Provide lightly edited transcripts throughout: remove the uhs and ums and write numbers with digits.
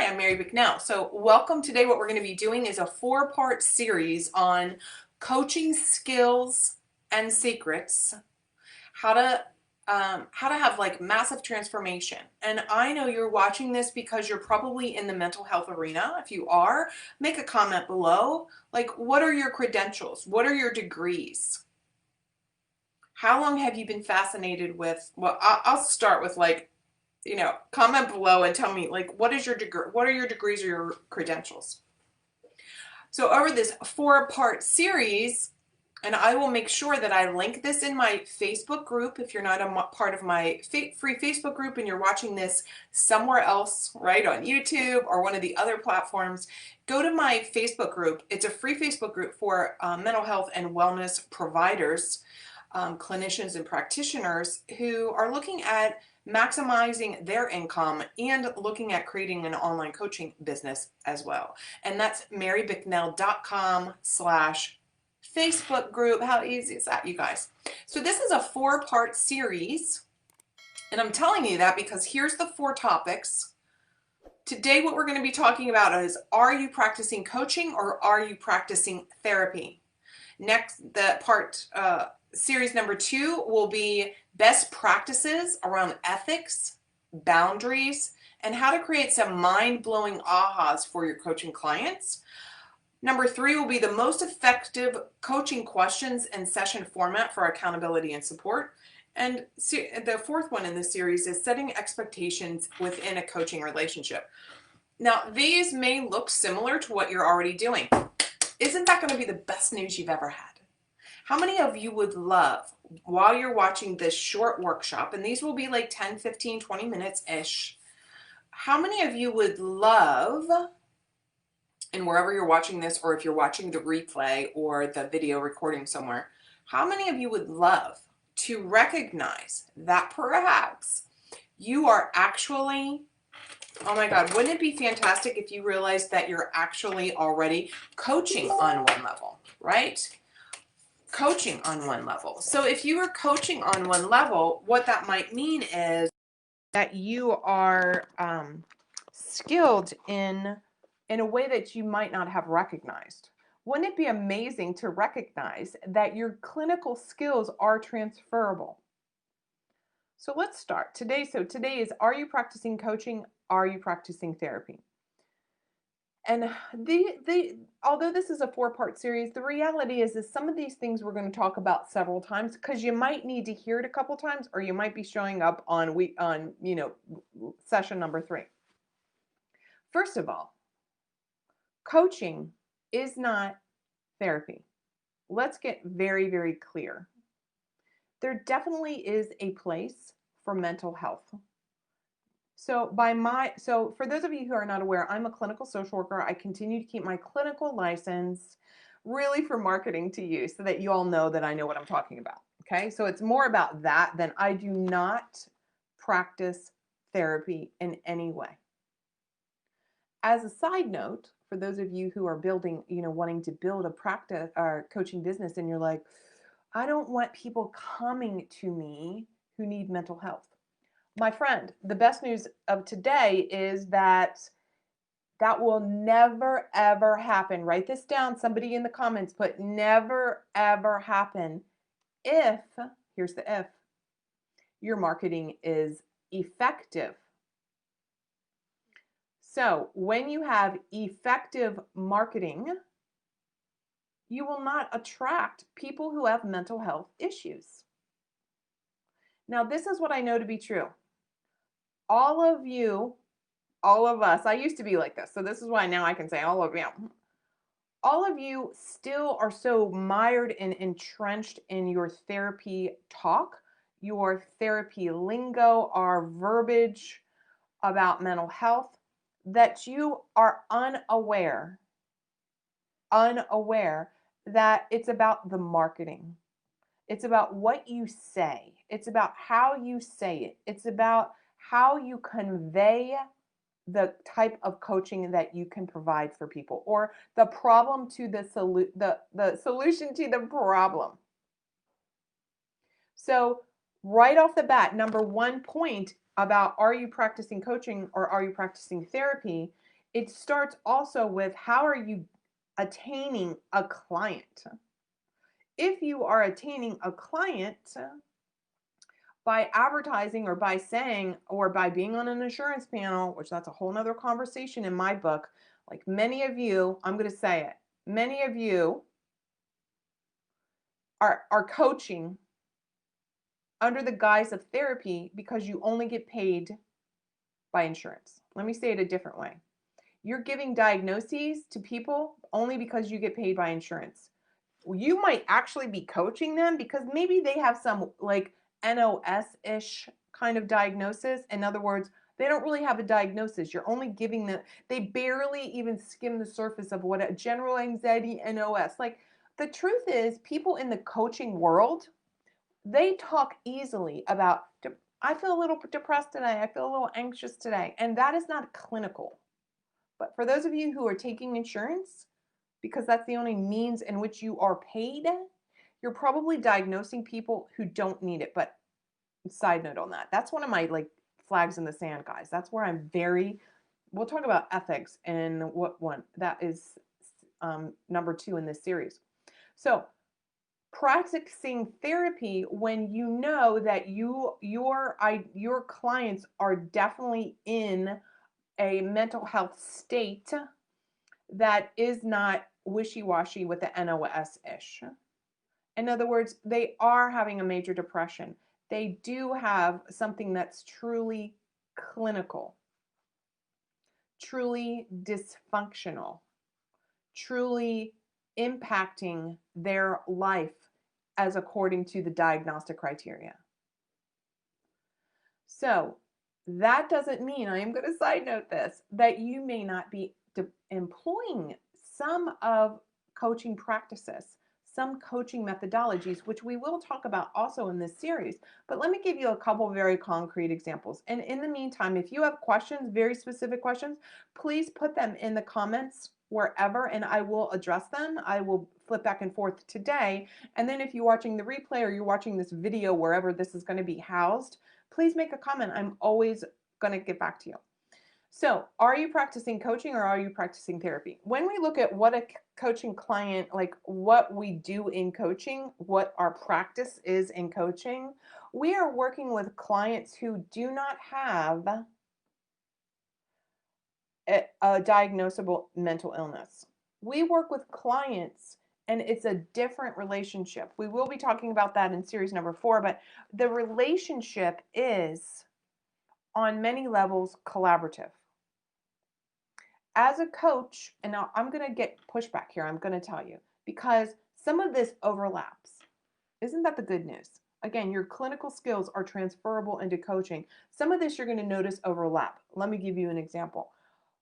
Hi, I'm MaryBicknell. So welcome. Today what we're going to be doing is a 4-part series on coaching skills and secrets, how to have like massive transformation. And I know you're watching this because you're probably in the mental health arena. If you are, make a comment below. Like, what are your credentials? What are your degrees? How long have you been fascinated with, well, I'll start with like, comment below and tell me, like, what is your degree? What are your degrees or your credentials? So over this 4-part series, and I will make sure that I link this in my Facebook group. If you're not a part of my free Facebook group and you're watching this somewhere else, right, on YouTube or one of the other platforms, go to my Facebook group. It's a free Facebook group for mental health and wellness providers, clinicians and practitioners who are looking at maximizing their income and looking at creating an online coaching business as well. And that's marybicknell.com/Facebook group. How easy is that, you guys? So this is a 4-part series, and I'm telling you that because here's the 4 topics. Today what we're going to be talking about is, are you practicing coaching or are you practicing therapy? Next, series number 2 will be best practices around ethics, boundaries, and how to create some mind-blowing ahas for your coaching clients. Number 3 will be the most effective coaching questions and session format for accountability and support. And the 4th one in this series is setting expectations within a coaching relationship. Now, these may look similar to what you're already doing. Isn't that going to be the best news you've ever had? How many of you would love, while you're watching this short workshop, and these will be like 10, 15, 20 minutes-ish, how many of you would love, and wherever you're watching this, or if you're watching the replay or the video recording somewhere, how many of you would love to recognize that perhaps you are actually, oh my God, wouldn't it be fantastic if you realized that you're actually already coaching on one level, right? Coaching on one level. So if you are coaching on one level, what that might mean is that you are skilled in a way that you might not have recognized. Wouldn't it be amazing to recognize that your clinical skills are transferable? So let's start today. So today is, are you practicing coaching? Are you practicing therapy? And although this is a 4-part series, the reality is some of these things we're going to talk about several times, because you might need to hear it a couple times, or you might be showing up on session number 3. First of all, coaching is not therapy. Let's get very, very clear. There definitely is a place for mental health. So for those of you who are not aware, I'm a clinical social worker. I continue to keep my clinical license really for marketing to you so that you all know that I know what I'm talking about. Okay, so it's more about that than I do not practice therapy in any way. As a side note, for those of you who are building, wanting to build a practice or coaching business, and you're like, I don't want people coming to me who need mental health. My friend, the best news of today is that will never, ever happen. Write this down. Somebody in the comments put never, ever happen if, here's the if, your marketing is effective. So when you have effective marketing, you will not attract people who have mental health issues. Now, this is what I know to be true. All of you, all of us, I used to be like this, so this is why now I can say all of you. All of you still are so mired and entrenched in your therapy talk, your therapy lingo, our verbiage about mental health, that you are unaware that it's about the marketing. It's about what you say. It's about how you say it. It's about how you convey the type of coaching that you can provide for people, or the problem to the solution to the problem. So right off the bat, number 1 point about, are you practicing coaching or are you practicing therapy, it starts also with how are you attaining a client? If you are attaining a client by advertising or by saying or by being on an insurance panel, which that's a whole nother conversation in my book, like many of you, I'm going to say it, many of you are coaching under the guise of therapy because you only get paid by insurance. Let me say it a different way. You're giving diagnoses to people only because you get paid by insurance. You might actually be coaching them because maybe they have some like NOS-ish kind of diagnosis. In other words, they don't really have a diagnosis. You're only giving them, they barely even skim the surface of what a general anxiety NOS. Like the truth is, people in the coaching world, they talk easily about, I feel a little depressed today. I feel a little anxious today. And that is not clinical. But for those of you who are taking insurance, because that's the only means in which you are paid, you're probably diagnosing people who don't need it. But side note on that, that's one of my like flags in the sand, guys. That's where I'm very, we'll talk about ethics and what one, that is number 2 in this series. So practicing therapy when you know that your clients are definitely in a mental health state that is not wishy-washy with the NOS-ish. In other words, they are having a major depression. They do have something that's truly clinical, truly dysfunctional, truly impacting their life as according to the diagnostic criteria. So that doesn't mean, I am going to side note this, that you may not be employing some of coaching practices, some coaching methodologies, which we will talk about also in this series. But let me give you a couple very concrete examples. And in the meantime, if you have questions, very specific questions, please put them in the comments wherever and I will address them. I will flip back and forth today. And then if you're watching the replay or you're watching this video wherever this is going to be housed, please make a comment. I'm always going to get back to you. So, are you practicing coaching or are you practicing therapy? When we look at what a coaching client, like what we do in coaching, what our practice is in coaching, we are working with clients who do not have a diagnosable mental illness. We work with clients and it's a different relationship. We will be talking about that in series number 4, but the relationship is on many levels collaborative. As a coach, and now I'm going to get pushback here, I'm going to tell you, because some of this overlaps. Isn't that the good news? Again, your clinical skills are transferable into coaching. Some of this you're going to notice overlap. Let me give you an example.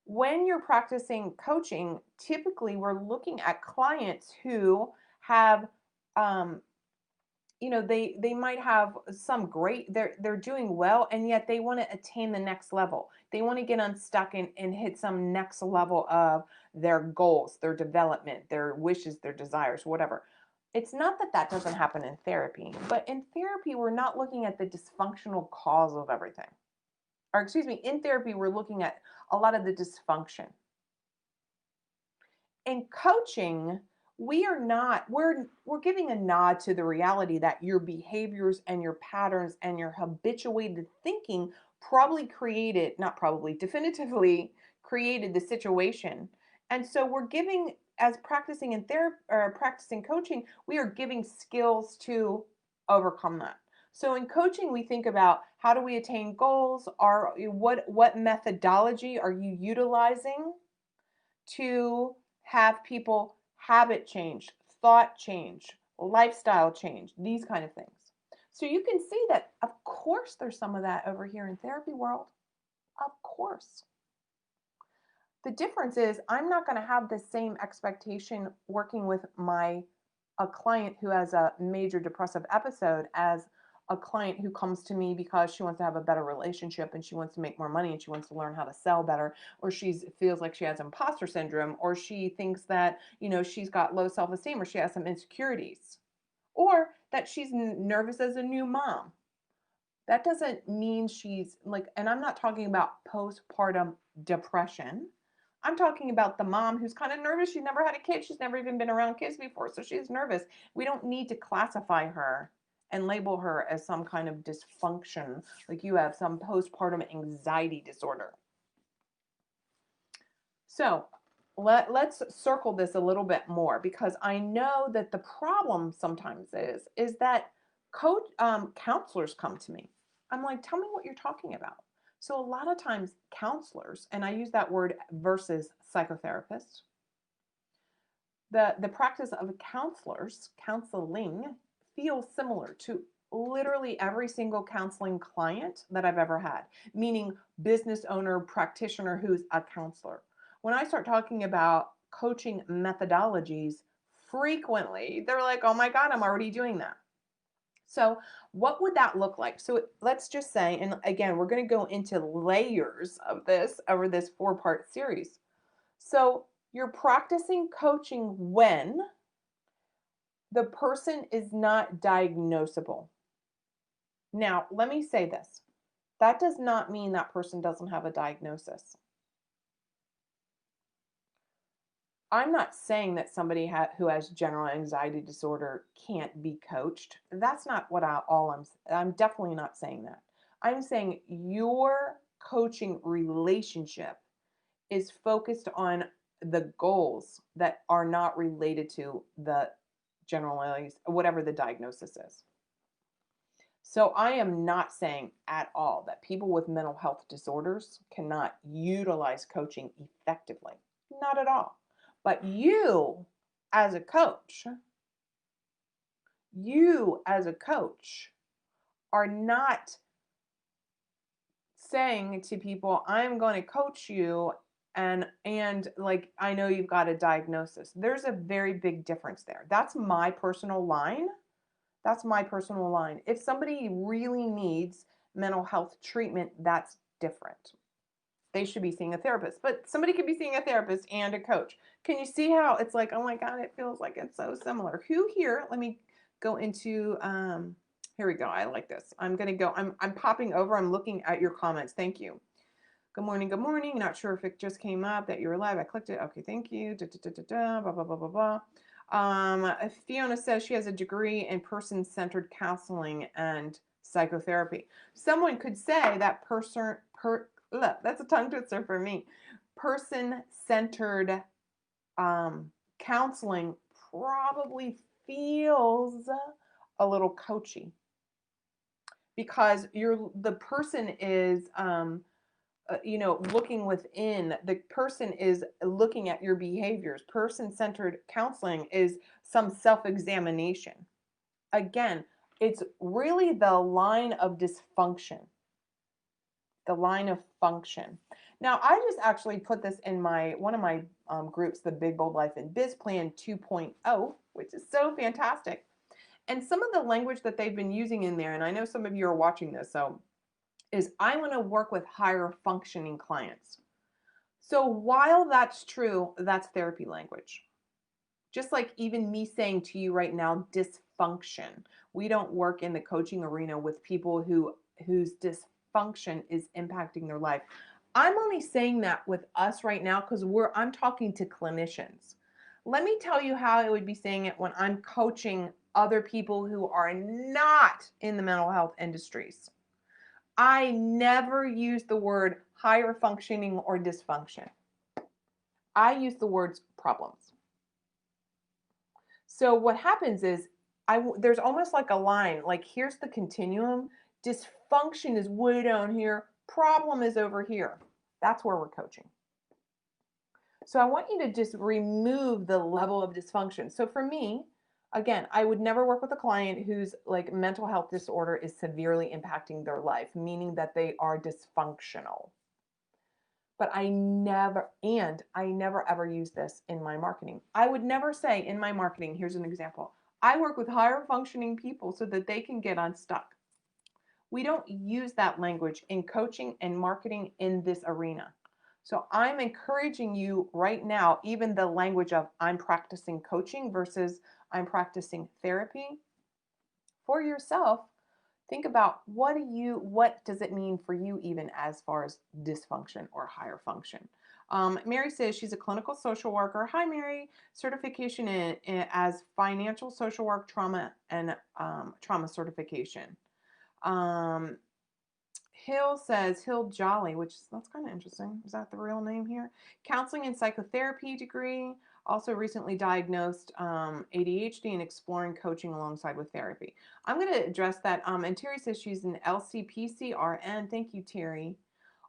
When you're practicing coaching, typically we're looking at clients who have they might have some great, they're doing well, and yet they want to attain the next level. They want to get unstuck and hit some next level of their goals, their development, their wishes, their desires, whatever. It's not that that doesn't happen in therapy, but in therapy we're not looking at the dysfunctional cause of everything. Or excuse me, in therapy we're looking at a lot of the dysfunction. In coaching, we're giving a nod to the reality that your behaviors and your patterns and your habituated thinking definitively created the situation. And so we're giving, as practicing in therapy or practicing coaching, we are giving skills to overcome that. So in coaching, we think about how do we attain goals? What methodology are you utilizing to have people habit change, thought change, lifestyle change, these kind of things. So you can see that, of course, there's some of that over here in therapy world. Of course. The difference is I'm not going to have the same expectation working with a client who has a major depressive episode as a client who comes to me because she wants to have a better relationship and she wants to make more money and she wants to learn how to sell better, or she feels like she has imposter syndrome, or she thinks that, she's got low self-esteem, or she has some insecurities, or that she's nervous as a new mom. That doesn't mean she's like, and I'm not talking about postpartum depression. I'm talking about the mom who's kind of nervous. She's never had a kid. She's never even been around kids before. So she's nervous. We don't need to classify her and label her as some kind of dysfunction, like you have some postpartum anxiety disorder. So let's circle this a little bit more, because I know that the problem sometimes is that counselors come to me. I'm like, tell me what you're talking about. So a lot of times counselors, and I use that word versus psychotherapists, the practice of counseling feels similar to literally every single counseling client that I've ever had, meaning business owner, practitioner who's a counselor. When I start talking about coaching methodologies, frequently they're like, oh my God, I'm already doing that. So what would that look like? So let's just say, and again, we're going to go into layers of this over this 4-part series. So you're practicing coaching when the person is not diagnosable. Now, let me say this. That does not mean that person doesn't have a diagnosis. I'm not saying that somebody who has general anxiety disorder can't be coached. That's not what I'm definitely not saying that. I'm saying your coaching relationship is focused on the goals that are not related to the generalized, whatever the diagnosis is. So I am not saying at all that people with mental health disorders cannot utilize coaching effectively. Not at all. But you as a coach are not saying to people, I'm going to coach you and like, I know you've got a diagnosis. There's a very big difference there. That's my personal line. If somebody really needs mental health treatment, that's different. They should be seeing a therapist, but somebody could be seeing a therapist and a coach. Can you see how it's like, oh my God, it feels like it's so similar. Who here, let me go into, here we go. I like this. I'm popping over. I'm looking at your comments. Thank you. Good morning. Good morning. Not sure if it just came up that you were live. I clicked it. Okay. Thank you. Blah, blah, blah, blah, blah. Fiona says she has a degree in person-centered counseling and psychotherapy. Someone could say that that's a tongue twister for me. Person-centered counseling probably feels a little coachy, because the person is looking within. The person is looking at your behaviors. Person-centered counseling is some self-examination. Again, it's really the line of dysfunction, the line of function. Now, I just actually put this in one of my groups, the Big Bold Life and Biz Plan 2.0, which is so fantastic. And some of the language that they've been using in there, and I know some of you are watching this, so is I want to work with higher functioning clients. So while that's true, that's therapy language. Just like even me saying to you right now, dysfunction. We don't work in the coaching arena with people whose dysfunction is impacting their life. I'm only saying that with us right now because I'm talking to clinicians. Let me tell you how I would be saying it when I'm coaching other people who are not in the mental health industries. I never use the word higher functioning or dysfunction. I use the words problems. So what happens is there's almost like a line, like here's the continuum. Dysfunction is way down here. Problem is over here. That's where we're coaching. So I want you to just remove the level of dysfunction. So for me, again, I would never work with a client whose like mental health disorder is severely impacting their life, meaning that they are dysfunctional. But I never ever use this in my marketing. I would never say in my marketing, here's an example. I work with higher functioning people so that they can get unstuck. We don't use that language in coaching and marketing in this arena. So I'm encouraging you right now, even the language of I'm practicing coaching versus I'm practicing therapy for yourself. Think about what does it mean for you even as far as dysfunction or higher function? Mary says she's a clinical social worker. Hi, Mary. Certification as financial social work, trauma, and trauma certification. Hill says Hill Jolly, that's kind of interesting. Is that the real name here? Counseling and psychotherapy degree. Also recently diagnosed ADHD and exploring coaching alongside with therapy. I'm going to address that. And Terry says she's an LCPCRN. Thank you, Terry.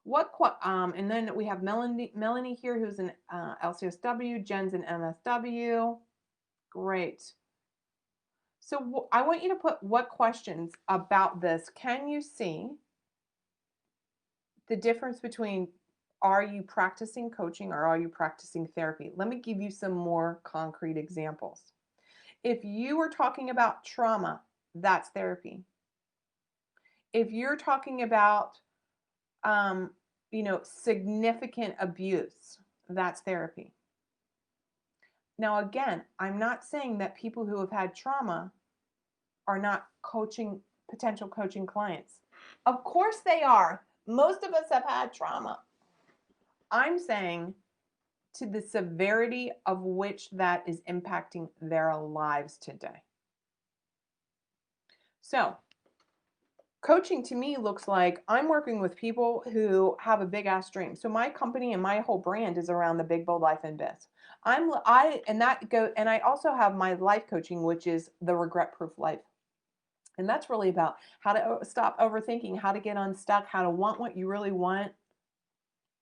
And then we have Melanie here, who's an LCSW. Jen's an MSW. Great. So I want you to put what questions about this can you see the difference between are you practicing coaching or are you practicing therapy? Let me give you some more concrete examples. If you are talking about trauma, that's therapy. If you're talking about, significant abuse, that's therapy. Now, again, I'm not saying that people who have had trauma are not potential coaching clients. Of course they are. Most of us have had trauma. I'm saying to the severity of which that is impacting their lives today. So, coaching to me looks like I'm working with people who have a big ass dream. So my company and my whole brand is around the big bold life and biz. And I also have my life coaching, which is the regret proof life. And that's really about how to stop overthinking, how to get unstuck, how to want what you really want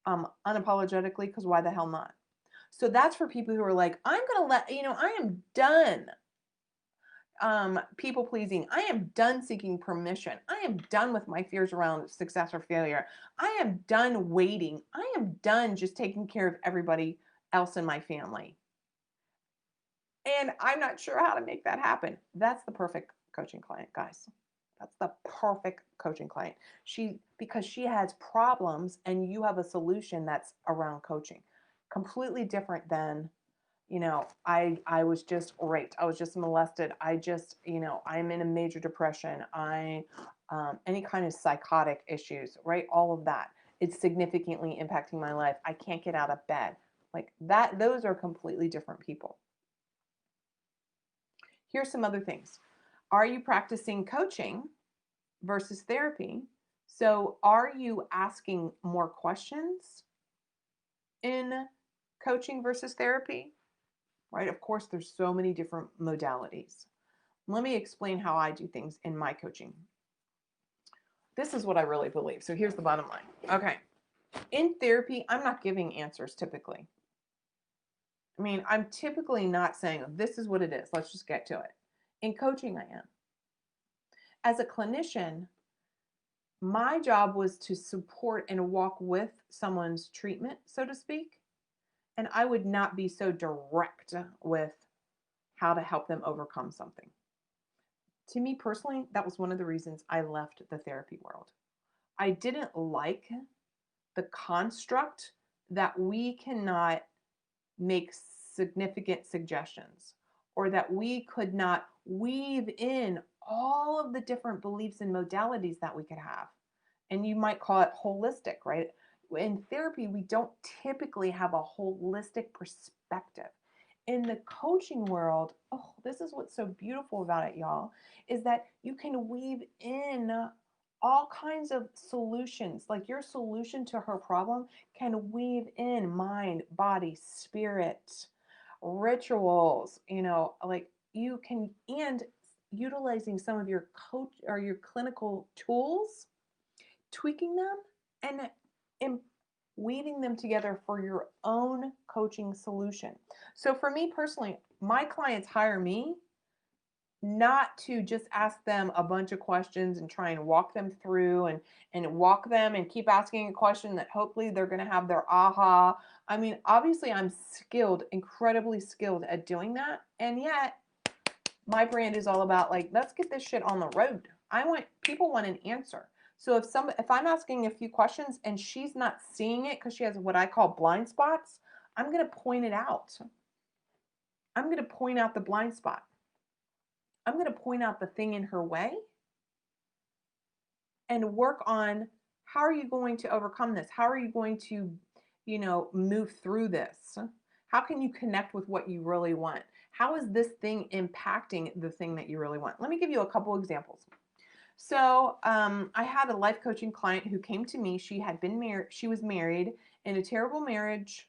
unapologetically, because why the hell not? So that's for people who are like, I'm going to I am done people pleasing. I am done seeking permission. I am done with my fears around success or failure. I am done waiting. I am done just taking care of everybody else in my family. And I'm not sure how to make that happen. That's the perfect coaching client, guys. That's the perfect coaching client. Because she has problems and you have a solution that's around coaching. Completely different than, I was just raped. I was just molested. I'm in a major depression. Any kind of psychotic issues, right? All of that. It's significantly impacting my life. I can't get out of bed. Like that, those are completely different people. Here's some other things. Are you practicing coaching versus therapy? So are you asking more questions in coaching versus therapy? Right? Of course, there's so many different modalities. Let me explain how I do things in my coaching. This is what I really believe. So here's the bottom line. Okay. In therapy, I'm not giving answers typically. I mean, I'm typically not saying, this is what it is. Let's just get to it. In coaching, I am. As a clinician, my job was to support and walk with someone's treatment, so to speak. And I would not be so direct with how to help them overcome something. To me personally, that was one of the reasons I left the therapy world. I didn't like the construct that we cannot make significant suggestions or that we could not weave in all of the different beliefs and modalities that we could have. And you might call it holistic, right? In therapy, we don't typically have a holistic perspective. In the coaching world, this is what's so beautiful about it, y'all, is that you can weave in all kinds of solutions. Like your solution to her problem can weave in mind, body, spirit, rituals, like you can, and utilizing some of your coach or your clinical tools, tweaking them and weaving them together for your own coaching solution. So for me personally, my clients hire me not to just ask them a bunch of questions and try and walk them through and walk them and keep asking a question that hopefully they're going to have their aha. I mean, obviously I'm skilled, incredibly skilled at doing that. And yet my brand is all about like, let's get this shit on the road. People want an answer. So if I'm asking a few questions and she's not seeing it because she has what I call blind spots, I'm going to point it out. I'm going to point out the blind spot. I'm going to point out the thing in her way and work on how are you going to overcome this? How are you going to move through this? How can you connect with what you really want? How is this thing impacting the thing that you really want? Let me give you a couple examples. So I had a life coaching client who came to me. She had been married. She was married in a terrible marriage,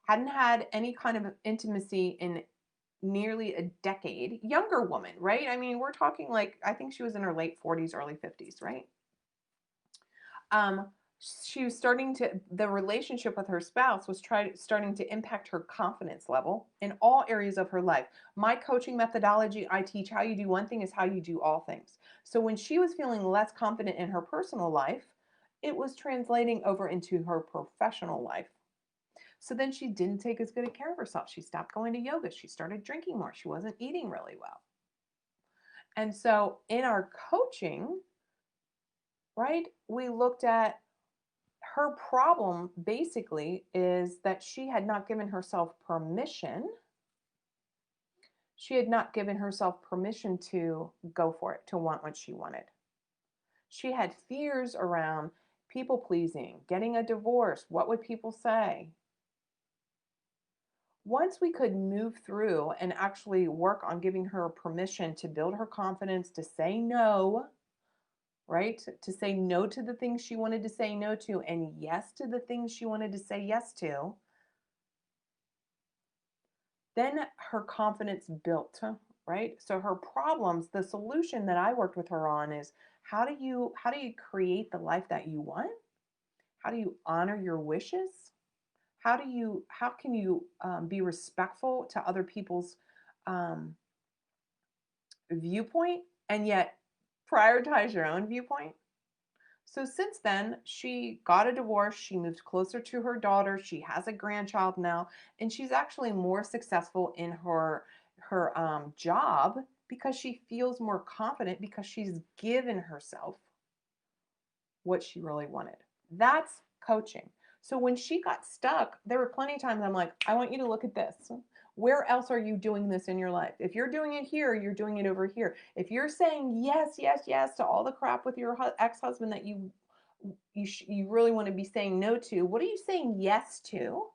hadn't had any kind of intimacy in nearly a decade. Younger woman, right? I mean, we're talking like, I think she was in her late 40s, early 50s, right? Um, she was the relationship with her spouse was starting to impact her confidence level in all areas of her life. My coaching methodology, I teach how you do one thing is how you do all things. So when she was feeling less confident in her personal life, it was translating over into her professional life. So then she didn't take as good a care of herself. She stopped going to yoga. She started drinking more. She wasn't eating really well. And so in our coaching, right, we looked at her problem basically is that she had not given herself permission. She had not given herself permission to go for it, to want what she wanted. She had fears around people pleasing, getting a divorce. What would people say? Once we could move through and actually work on giving her permission to build her confidence, to say no, right? To say no to the things she wanted to say no to and yes to the things she wanted to say yes to, then her confidence built, right? So her problems, the solution that I worked with her on is how do you create the life that you want? How do you honor your wishes? How can you be respectful to other people's um, viewpoint and yet prioritize your own viewpoint? So since then, she got a divorce. She moved closer to her daughter. She has a grandchild now, and she's actually more successful in her job because she feels more confident because she's given herself what she really wanted. That's coaching. So when she got stuck, there were plenty of times I'm like, I want you to look at this. Where else are you doing this in your life? If you're doing it here, you're doing it over here. If you're saying yes, yes, yes to all the crap with your ex-husband that you really want to be saying no to, what are you saying yes to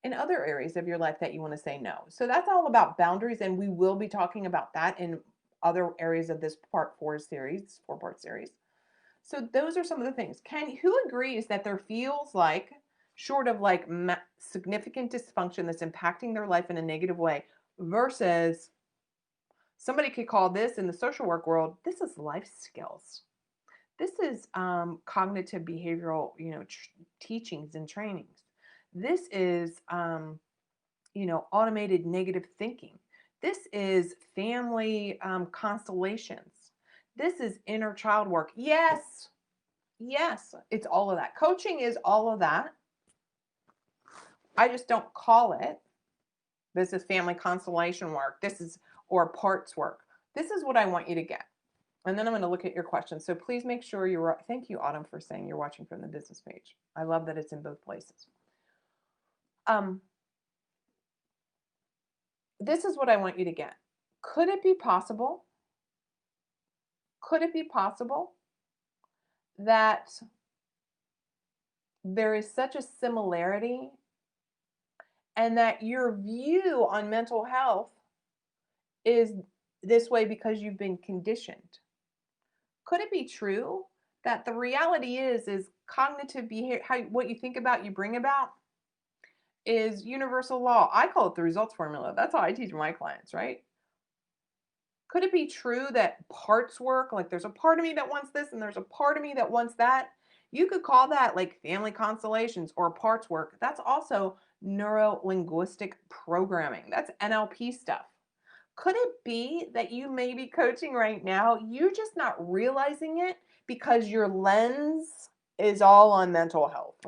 in other areas of your life that you want to say no? So that's all about boundaries, and we will be talking about that in other areas of this four-part series. So those are some of the things. Who agrees that there feels like, short of like significant dysfunction that's impacting their life in a negative way, versus somebody could call this in the social work world, this is life skills. This is cognitive behavioral, teachings and trainings. This is, automated negative thinking. This is family constellations. This is inner child work. Yes, yes, it's all of that. Coaching is all of that. I just don't call it, this is family constellation work. Or parts work. This is what I want you to get. And then I'm going to look at your questions. So please make sure thank you, Autumn, for saying you're watching from the business page. I love that it's in both places. This is what I want you to get. Could it be possible? Could it be possible that there is such a similarity and that your view on mental health is this way because you've been conditioned? Could it be true that the reality is cognitive behavior, what you think about, you bring about, is universal law? I call it the results formula. That's how I teach my clients, right? Could it be true that parts work, like there's a part of me that wants this and there's a part of me that wants that? You could call that like family constellations or parts work. That's also neuro-linguistic programming. That's NLP stuff. Could it be that you may be coaching right now, you're just not realizing it because your lens is all on mental health?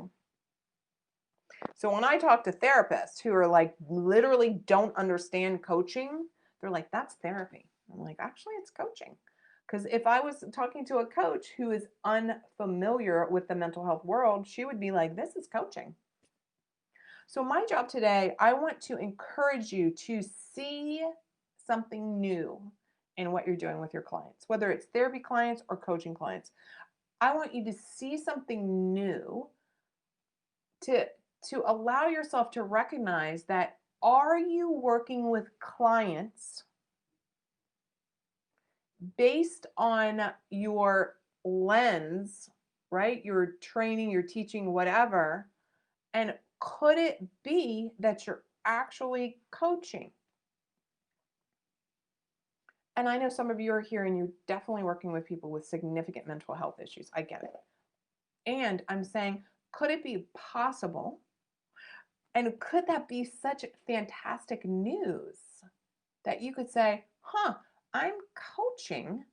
So when I talk to therapists who are like literally don't understand coaching, they're like, that's therapy. I'm like, actually, it's coaching. Because if I was talking to a coach who is unfamiliar with the mental health world, she would be like, this is coaching. So my job today, I want to encourage you to see something new in what you're doing with your clients, whether it's therapy clients or coaching clients. I want you to see something new to allow yourself to recognize that, are you working with clients based on your lens, right? Your training, your teaching, whatever. And could it be that you're actually coaching? And I know some of you are here and you're definitely working with people with significant mental health issues. I get it. And I'm saying, could it be possible? And could that be such fantastic news that you could say, huh, I'm coaching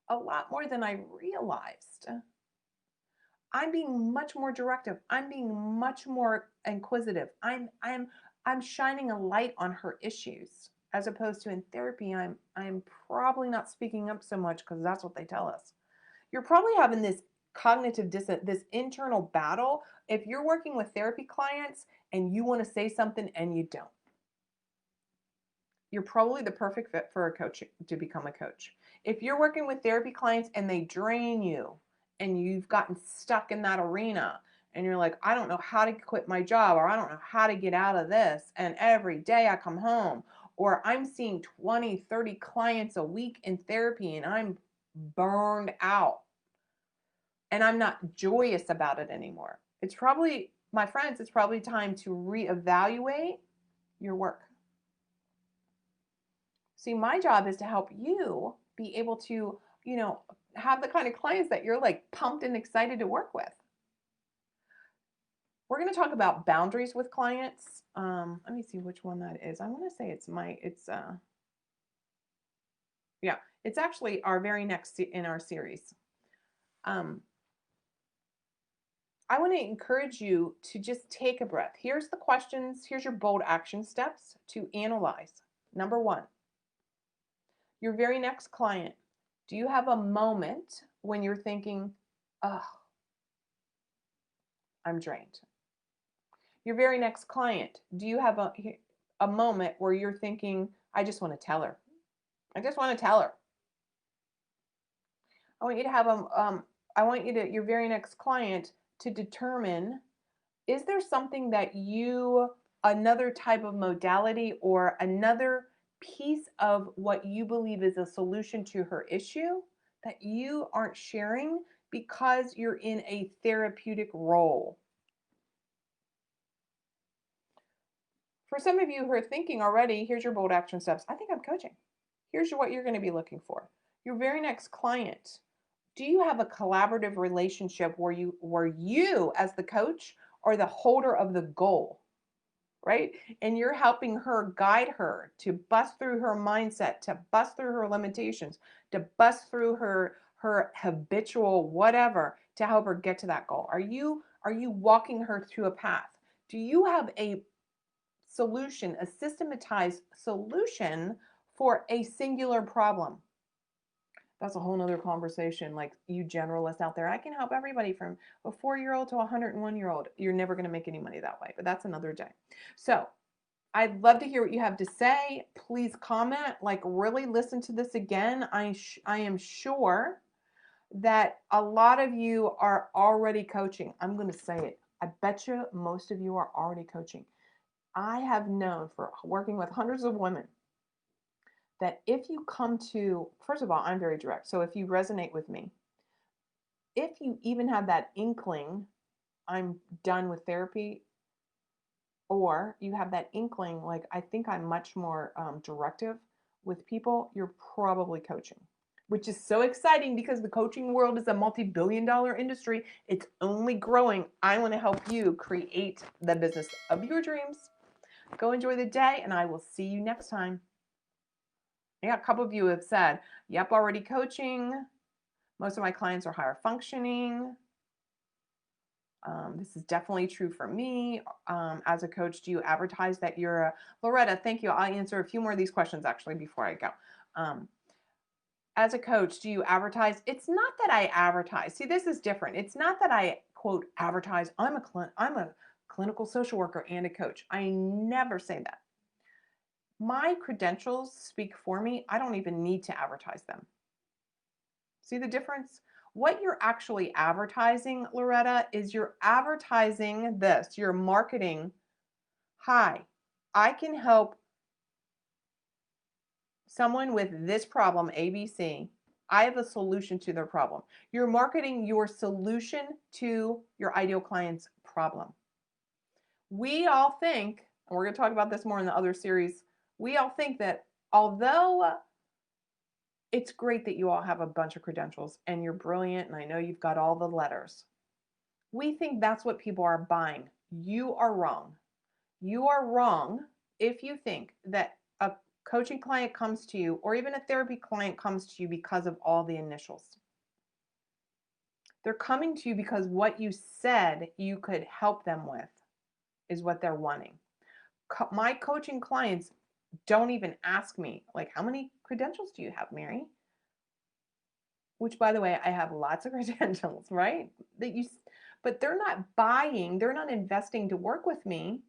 a lot more than I realized. I'm being much more directive. I'm being much more inquisitive. I'm shining a light on her issues, as opposed to in therapy I'm probably not speaking up so much because that's what they tell us. You're probably having this cognitive dissonance, this internal battle if you're working with therapy clients and you want to say something and you don't. You're probably the perfect fit for a coach to become a coach. If you're working with therapy clients and they drain you and you've gotten stuck in that arena and you're like, I don't know how to quit my job, or I don't know how to get out of this, and every day I come home, or I'm seeing 20, 30 clients a week in therapy and I'm burned out and I'm not joyous about it anymore. It's probably, my friends, it's probably time to reevaluate your work. See, my job is to help you be able to, have the kind of clients that you're like pumped and excited to work with. We're going to talk about boundaries with clients. Let me see which one that is. I want to say it's actually our very next in our series. I want to encourage you to just take a breath. Here's the questions. Here's your bold action steps to analyze. Number 1, your very next client. Do you have a moment when you're thinking, oh, I'm drained? Your very next client, do you have a moment where you're thinking, I just want to tell her. I just want to tell her. I want you to have your very next client to determine, is there something that another type of modality or another piece of what you believe is a solution to her issue that you aren't sharing because you're in a therapeutic role? For some of you who are thinking already, here's your bold action steps. I think I'm coaching. Here's what you're going to be looking for. Your very next client. Do you have a collaborative relationship where you as the coach are the holder of the goal, right? And you're helping her, guide her to bust through her mindset, to bust through her limitations, to bust through her habitual whatever, to help her get to that goal? Are you walking her through a path? Do you have a solution, a systematized solution for a singular problem? That's a whole nother conversation. Like, you generalists out there, I can help everybody from a 4-year-old to a 101-year-old. You're never going to make any money that way, but that's another day. So I'd love to hear what you have to say. Please comment, like really listen to this again. I am sure that a lot of you are already coaching. I'm going to say it. I bet you most of you are already coaching. I have known, for working with hundreds of women, that if you come to, first of all, I'm very direct. So if you resonate with me, if you even have that inkling, I'm done with therapy, or you have that inkling, like, I think I'm much more directive with people, you're probably coaching, which is so exciting because the coaching world is a multi-billion-dollar industry. It's only growing. I want to help you create the business of your dreams. Go enjoy the day, and I will see you next time. Yeah, a couple of you have said, yep, already coaching. Most of my clients are higher functioning. This is definitely true for me. As a coach, do you advertise that you're a... Loretta, thank you. I'll answer a few more of these questions actually before I go. As a coach, do you advertise? It's not that I advertise. See, this is different. It's not that I, quote, advertise. I'm a clinical social worker and a coach. I never say that. My credentials speak for me. I don't even need to advertise them. See the difference? What you're actually advertising, Loretta, is you're advertising this. You're marketing, hi, I can help someone with this problem, ABC. I have a solution to their problem. You're marketing your solution to your ideal client's problem. We all think, and we're going to talk about this more in the other series, we all think that although it's great that you all have a bunch of credentials and you're brilliant and I know you've got all the letters, we think that's what people are buying. You are wrong. You are wrong if you think that a coaching client comes to you or even a therapy client comes to you because of all the initials. They're coming to you because what you said you could help them with is what they're wanting. My coaching clients don't even ask me, like, how many credentials do you have, Mary? Which, by the way, I have lots of credentials, right? But they're not buying, they're not investing to work with me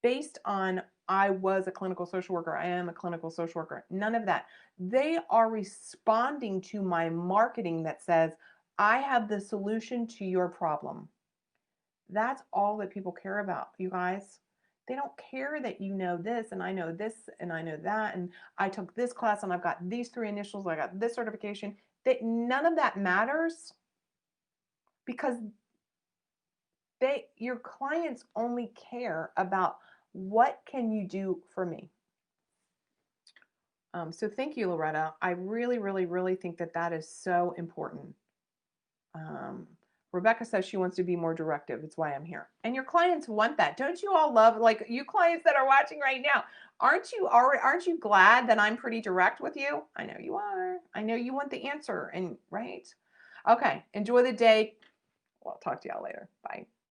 based on I was a clinical social worker, I am a clinical social worker. None of that. They are responding to my marketing that says, I have the solution to your problem. That's all that people care about, you guys. They don't care that you know this and I know this and I know that and I took this class and I've got these 3 initials, I got this certification. None of that matters because your clients only care about what can you do for me. So thank you, Loretta. I really, really, really think that that is so important. Rebecca says she wants to be more directive. It's why I'm here. And your clients want that. Don't you all love, like you clients that are watching right now, aren't you glad that I'm pretty direct with you? I know you are. I know you want the answer and right? Okay. Enjoy the day. Well, I'll talk to y'all later. Bye.